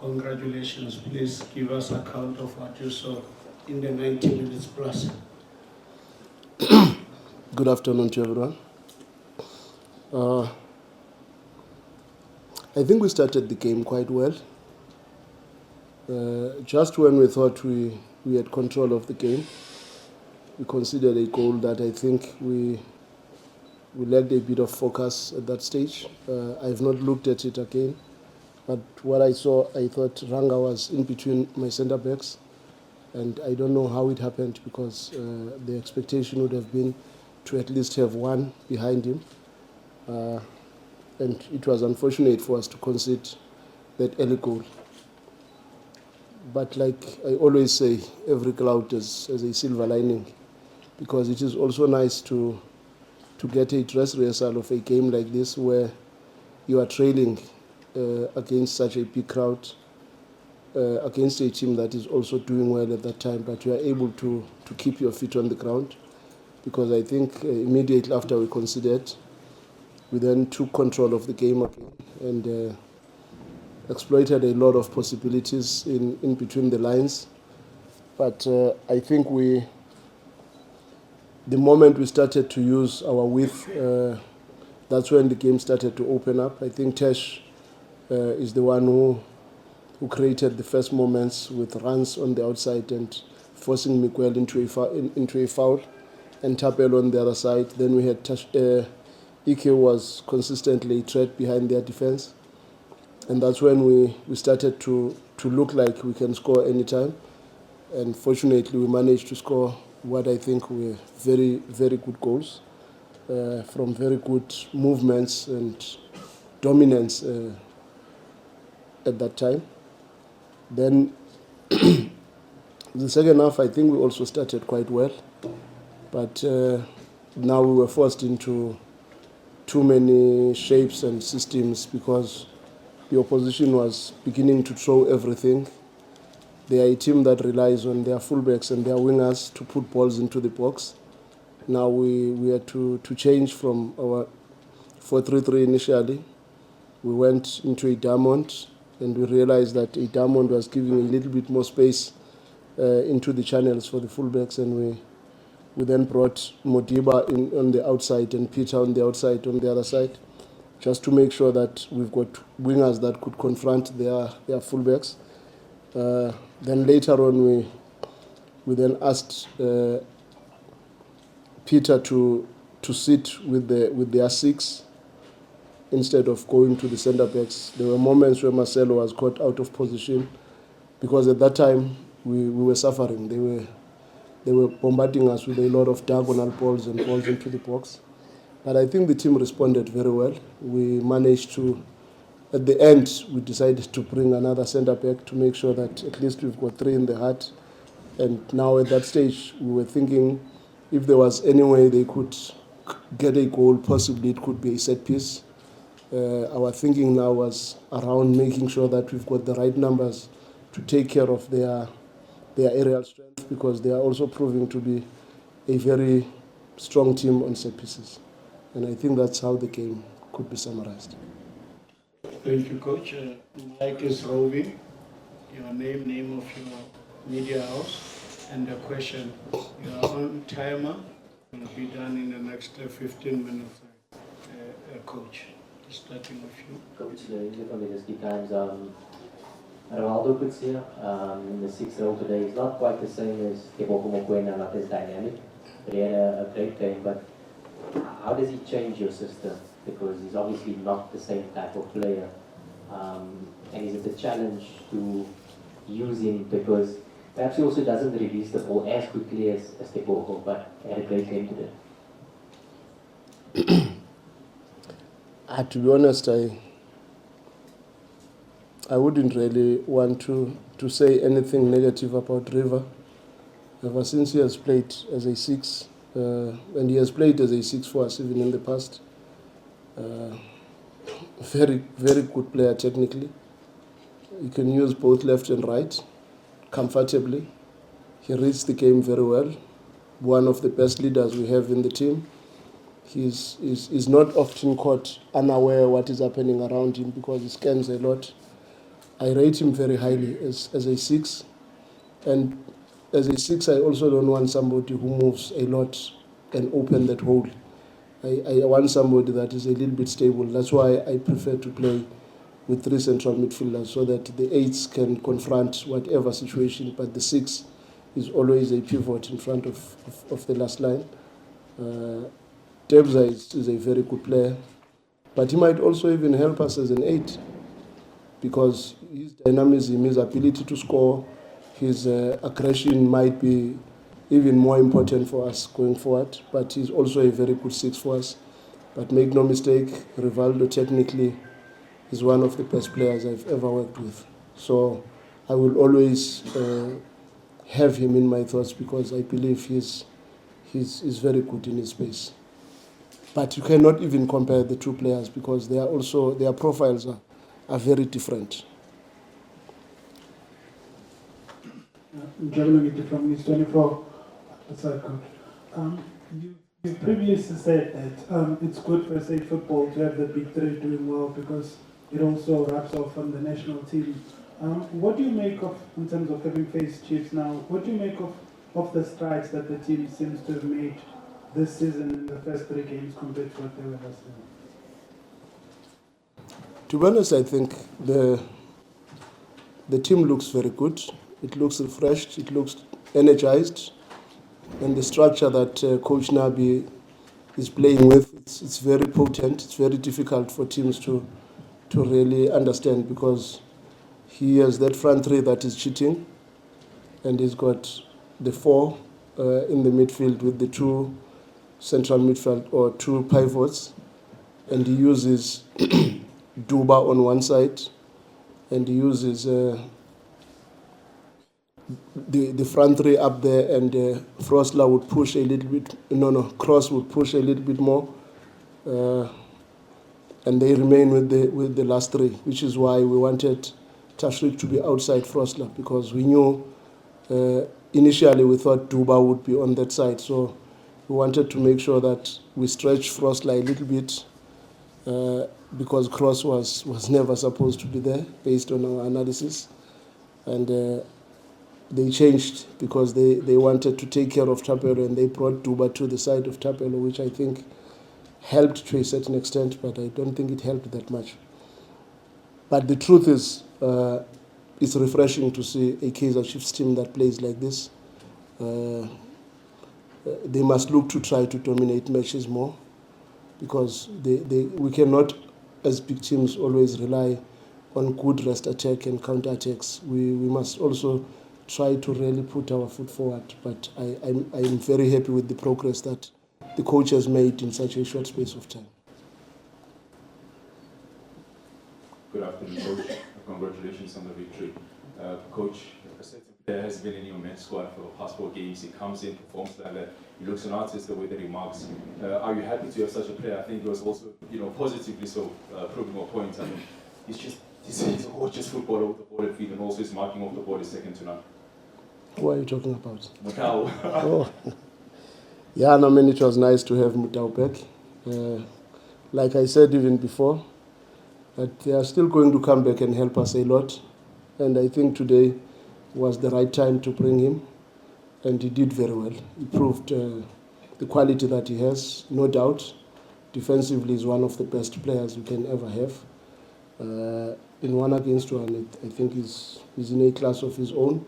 Congratulations. Please give us account of what you saw in the 90 minutes plus. Good afternoon to everyone. I think we started the game quite well. Just when we thought we had control of the game, we considered a goal that I think we lacked a bit of focus at that stage. I have not looked at it again, but what I saw, I thought Ranga was in between my centre backs, and I don't know how it happened because the expectation would have been to at least have one behind him. And it was unfortunate for us to concede that early goal. But like I always say, every cloud has a silver lining, because it is also nice to get a dress rehearsal of a game like this where you are trailing against such a big crowd, against a team that is also doing well at that time, but you are able to keep your feet on the ground. Because I think immediately after we conceded, we then took control of the game again and exploited a lot of possibilities in between the lines. But I think the moment we started to use our width, that's when the game started to open up. I think Tesh is the one who created the first moments with runs on the outside and forcing Miguel into a foul, and Tapel on the other side. Then we had Ike was consistently a threat behind their defense, and that's when we started to look like we can score anytime. And fortunately, we managed to score what I think were very, very good goals from very good movements and dominance at that time. Then the second half, I think we also started quite well, but now we were forced into too many shapes and systems because the opposition was beginning to throw everything. They are a team that relies on their fullbacks and their wingers to put balls into the box. Now we had to change from our 4-3-3 initially. We went into a diamond, and we realized that a diamond was giving a little bit more space into the channels for the fullbacks, and we then brought Modiba in on the outside and Peter on the outside on the other side, just to make sure that we've got wingers that could confront their fullbacks. Then later on, we then asked Peter to sit with their six instead of going to the centre backs. There were moments where Marcelo was caught out of position because at that time we were suffering. They were bombarding us with a lot of diagonal balls and balls into the box. But I think the team responded very well. We managed to, at the end, we decided to bring another centre-back to make sure that at least we've got three in the heart. And now at that stage, we were thinking if there was any way they could get a goal, possibly it could be a set piece. Our thinking now was around making sure that we've got the right numbers to take care of their aerial strength, because they are also proving to be a very strong team on set pieces. And I think that's how the game could be summarized. Thank you, Coach. Mike is roving. Your name of your media house, and the question. You are on timer. Will be done in the next 15 minutes. Coach, starting with you. Coach, from the SB Times, Rivaldo puts here in the sixth role today. It's not quite the same as Tebogo Mokoena, not as dynamic. But he had a great game. But how does he change your system? Because he's obviously not the same type of player. And is it a challenge to use him because perhaps he also doesn't release the ball as quickly as Tebogo, but had a great game today? To be honest, I wouldn't really want to say anything negative about River. Ever since he has played as a six, and he has played as a six for us even in the past. Very, very good player technically. He can use both left and right comfortably. He reads the game very well. One of the best leaders we have in the team. He's not often caught unaware what is happening around him because he scans a lot. I rate him very highly as a 6. And as a 6, I also don't want somebody who moves a lot and open that hole. I want somebody that is a little bit stable. That's why I prefer to play with 3 central midfielders so that the 8s can confront whatever situation, but the 6 is always a pivot in front of the last line. Tebza is a very good player, but he might also even help us as an 8 because his dynamism, his ability to score, his aggression might be even more important for us going forward, but he's also a very good 6 for us. But make no mistake, Rivaldo technically is one of the best players I've ever worked with. So I will always have him in my thoughts because I believe he's very good in his space. But you cannot even compare the 2 players because they are also, their profiles are very different. Mngqithi from News 24. Sorry, Coach. You previously said that it's good for SA football to have the big 3 doing well because it also wraps off on the national team. What do you make of, in terms of having faced Chiefs now, what do you make of the strides that the team seems to have made this season in the first 3 games compared to what they were last season? To be honest, I think the team looks very good. It looks refreshed. It looks energized. And the structure that Coach Nabi is playing with, it's very potent. It's very difficult for teams to really understand because he has that front 3 that is cheating, and he's got the 4 in the midfield with the 2 central midfield or 2 pivots, and he uses Duba on one side, and he uses the front 3 up there, and Frosler would push a little bit. Cross would push a little bit more, and they remain with the last 3, which is why we wanted Tashrik to be outside Frosler because we knew initially we thought Duba would be on that side, so we wanted to make sure that we stretch Frosler a little bit because Cross was never supposed to be there based on our analysis, and they changed because they wanted to take care of Tapelo, and they brought Duba to the side of Tapelo, which I think helped to a certain extent, but I don't think it helped that much. But the truth is, it's refreshing to see a Kaizer Chiefs team that plays like this. They must look to try to dominate matches more because we cannot, as big teams, always rely on good rest attack and counter attacks. We must also try to really put our foot forward. But I'm very happy with the progress that the coach has made in such a short space of time. Good afternoon, Coach. Congratulations on the victory. Coach, a certain player has been in your men's squad for the past 4 games. He comes in, performs like that. He looks an artist the way that he marks. Are you happy to have such a player? I think he was also, positively so, proving more points. I mean, he's a gorgeous footballer with the ball at feet, and also his marking off the ball is second to none. Who are you talking about? Mudau. Oh. Yeah, it was nice to have Mudau back. Like I said even before, that they are still going to come back and help us a lot. And I think today was the right time to bring him. And he did very well. He proved the quality that he has, no doubt. Defensively, he's one of the best players we can ever have. In 1 against 1, I think he's in a class of his own.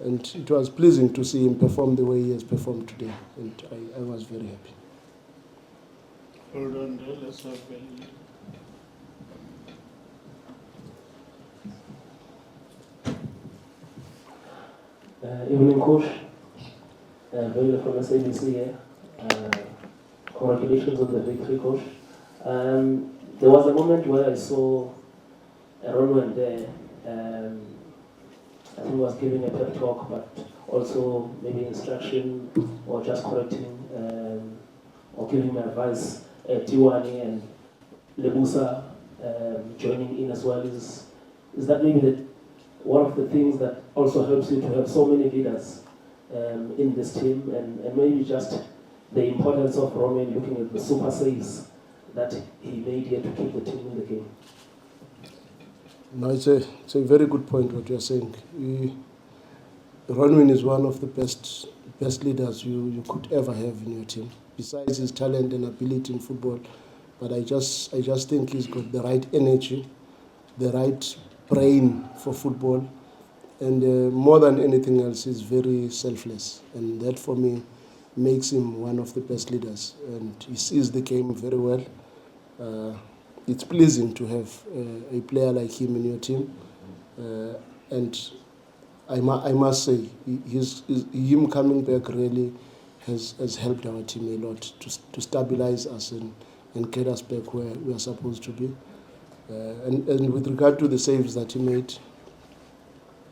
And it was pleasing to see him perform the way he has performed today. And I was very happy. Hold on there, let's have Belly. Evening, Coach. Bello from SABC here. Congratulations on the victory, Coach. There was a moment where I saw Ronwen there. I think he was giving a pep talk, but also maybe instruction or just correcting or giving advice. Tiwani and Lebusa joining in as well. Is that maybe one of the things that also helps you to have so many leaders in this team, and maybe just the importance of Roman looking at the super saves that he made here to keep the team in the game? Hold on there, let's have Belly. Evening, Coach. Bello from SABC here. Congratulations on the victory, Coach. There was a moment where I saw Ronwen there. I think he was giving a pep talk, but also maybe instruction or just correcting or giving advice. Tiwani and Lebusa joining in as well. Is that maybe one of the things that also helps you to have so many leaders in this team, and maybe just the importance of Roman looking at the super saves that he made here to keep the team in the game? No, it's a very good point what you're saying. Ronwin is one of the best leaders you could ever have in your team. Besides his talent and ability in football, but I just think he's got the right energy, the right brain for football, and more than anything else, he's very selfless, and that for me makes him one of the best leaders. And he sees the game very well. It's pleasing to have a player like him in your team, and I must say, him coming back really has helped our team a lot to stabilize us and get us back where we are supposed to be. And with regard to the saves that he made,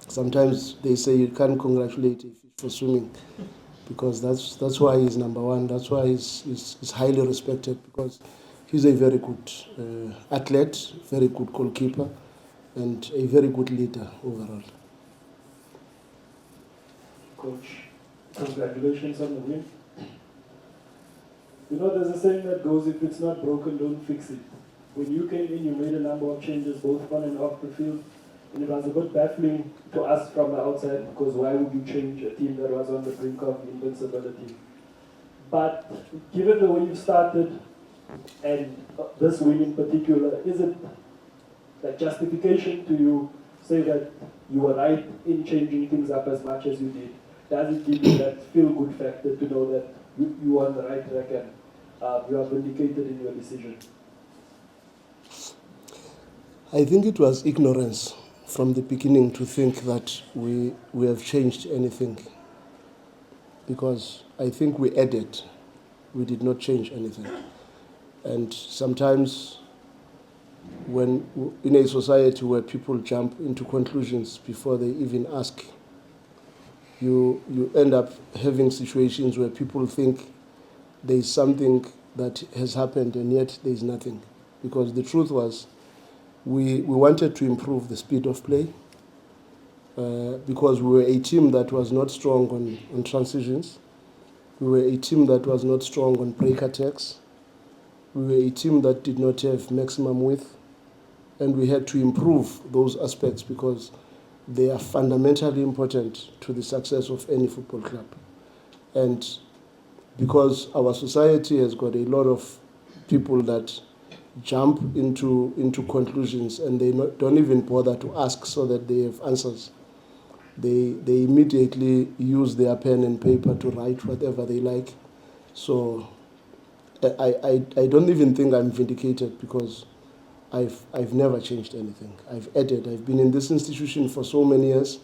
sometimes they say you can't congratulate a fish for swimming, because that's why he's number one. That's why he's highly respected, because he's a very good athlete, very good goalkeeper, and a very good leader overall. Coach, congratulations on the win. You know, there's a saying that goes, if it's not broken, don't fix it. When you came in, you made a number of changes, both on and off the field, and it was a bit baffling to us from the outside, because why would you change a team that was on the brink of invincibility? But given the way you started, and this win in particular, is it a justification to you say that you were right in changing things up as much as you did? Does it give you that feel-good factor to know that you are on the right track and you are vindicated in your decision? I think it was ignorance from the beginning to think that we have changed anything, because I think we added, we did not change anything. And sometimes when in a society where people jump into conclusions before they even ask, you end up having situations where people think there is something that has happened and yet there is nothing. Because the truth was, we wanted to improve the speed of play, because we were a team that was not strong on transitions. We were a team that was not strong on break attacks. We were a team that did not have maximum width, and we had to improve those aspects because they are fundamentally important to the success of any football club. And because our society has got a lot of people that jump into conclusions and they don't even bother to ask so that they have answers. They immediately use their pen and paper to write whatever they like. So I don't even think I'm vindicated, because I've never changed anything. I've added. I've been in this institution for so many years,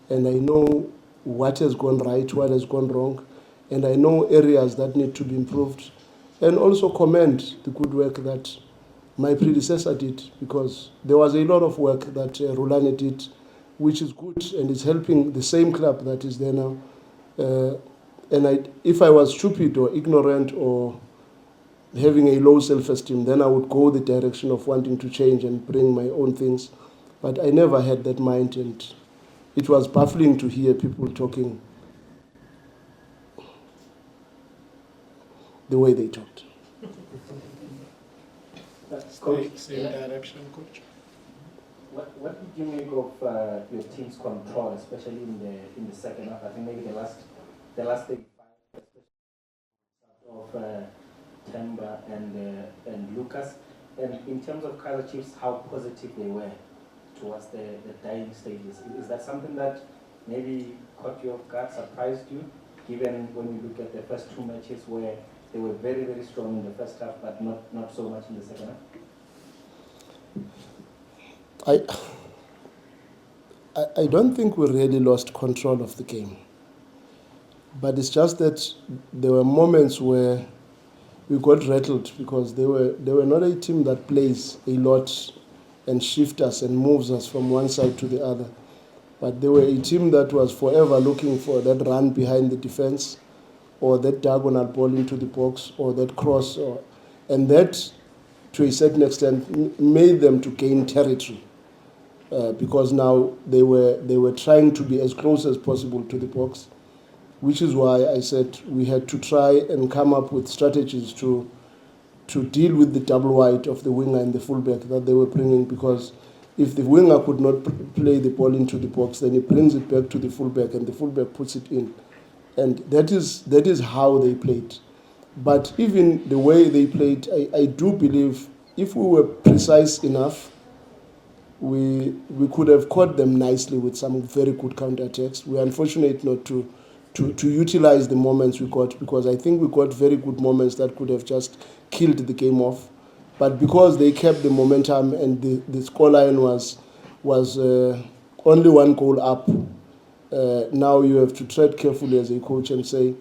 and I know what has gone right, what has gone wrong, and I know areas that need to be improved, and also commend the good work that my predecessor did, because there was a lot of work that Rulani did, which is good and is helping the same club that is there now. And if I was stupid or ignorant or having a low self-esteem, then I would go the direction of wanting to change and bring my own things. But I never had that mind, and it was baffling to hear people talking the way they talked. Same direction, coach. What did you make of your team's control, especially in the second half? I think maybe the last 35, especially of Temba and Lucas. And in terms of Kaizer Chiefs, how positive they were towards the dying stages. Is that something that maybe caught you off guard, surprised you, given when you look at the first two matches where they were very, very strong in the first half, but not so much in the second half? I don't think we really lost control of the game. But it's just that there were moments where we got rattled, because they were not a team that plays a lot and shifts us and moves us from one side to the other. But they were a team that was forever looking for that run behind the defense, or that diagonal ball into the box, or that cross, and that, to a certain extent, made them to gain territory, because now they were trying to be as close as possible to the box, which is why I said we had to try and come up with strategies to deal with the double wide of the winger and the fullback that they were bringing, because if the winger could not play the ball into the box, then he brings it back to the fullback and the fullback puts it in. And that is how they played. But even the way they played, I do believe if we were precise enough, we could have caught them nicely with some very good counterattacks. We are unfortunate not to utilize the moments we got, because I think we got very good moments that could have just killed the game off. But because they kept the momentum and the scoreline was only one goal up, now you have to tread carefully as a coach and say,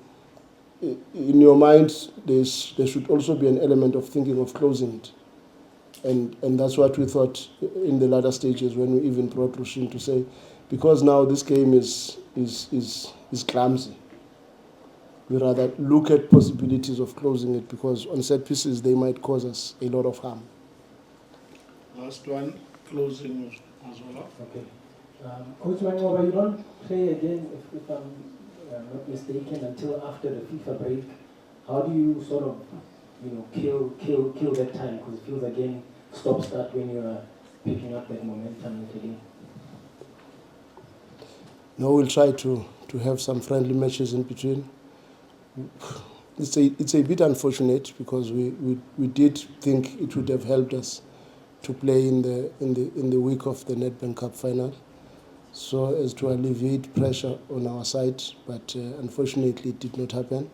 in your mind, there should also be an element of thinking of closing it. And that's what we thought in the latter stages when we even brought Rushin to say, because now this game is clumsy, we rather look at possibilities of closing it, because on set pieces they might cause us a lot of harm. Last one, closing as well. Okay. Coach Manqoba, you don't play again, if I'm not mistaken, until after the FIFA break. How do you sort of, kill that time? Because it feels again stop-start when you are picking up that momentum again. No, we'll try to have some friendly matches in between. It's a bit unfortunate, because we did think it would have helped us to play in the week of the Nedbank Cup final, so as to alleviate pressure on our side. But unfortunately, it did not happen.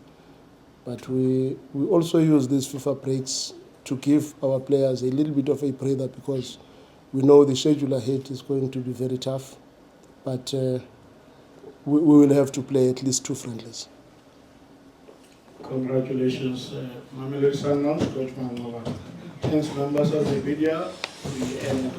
But we also use these FIFA breaks to give our players a little bit of a breather, because we know the schedule ahead is going to be very tough. But we will have to play at least 2 friendlies. Congratulations, Mamelodi Sundowns, Coach Manqoba. Thanks, members of the media. We end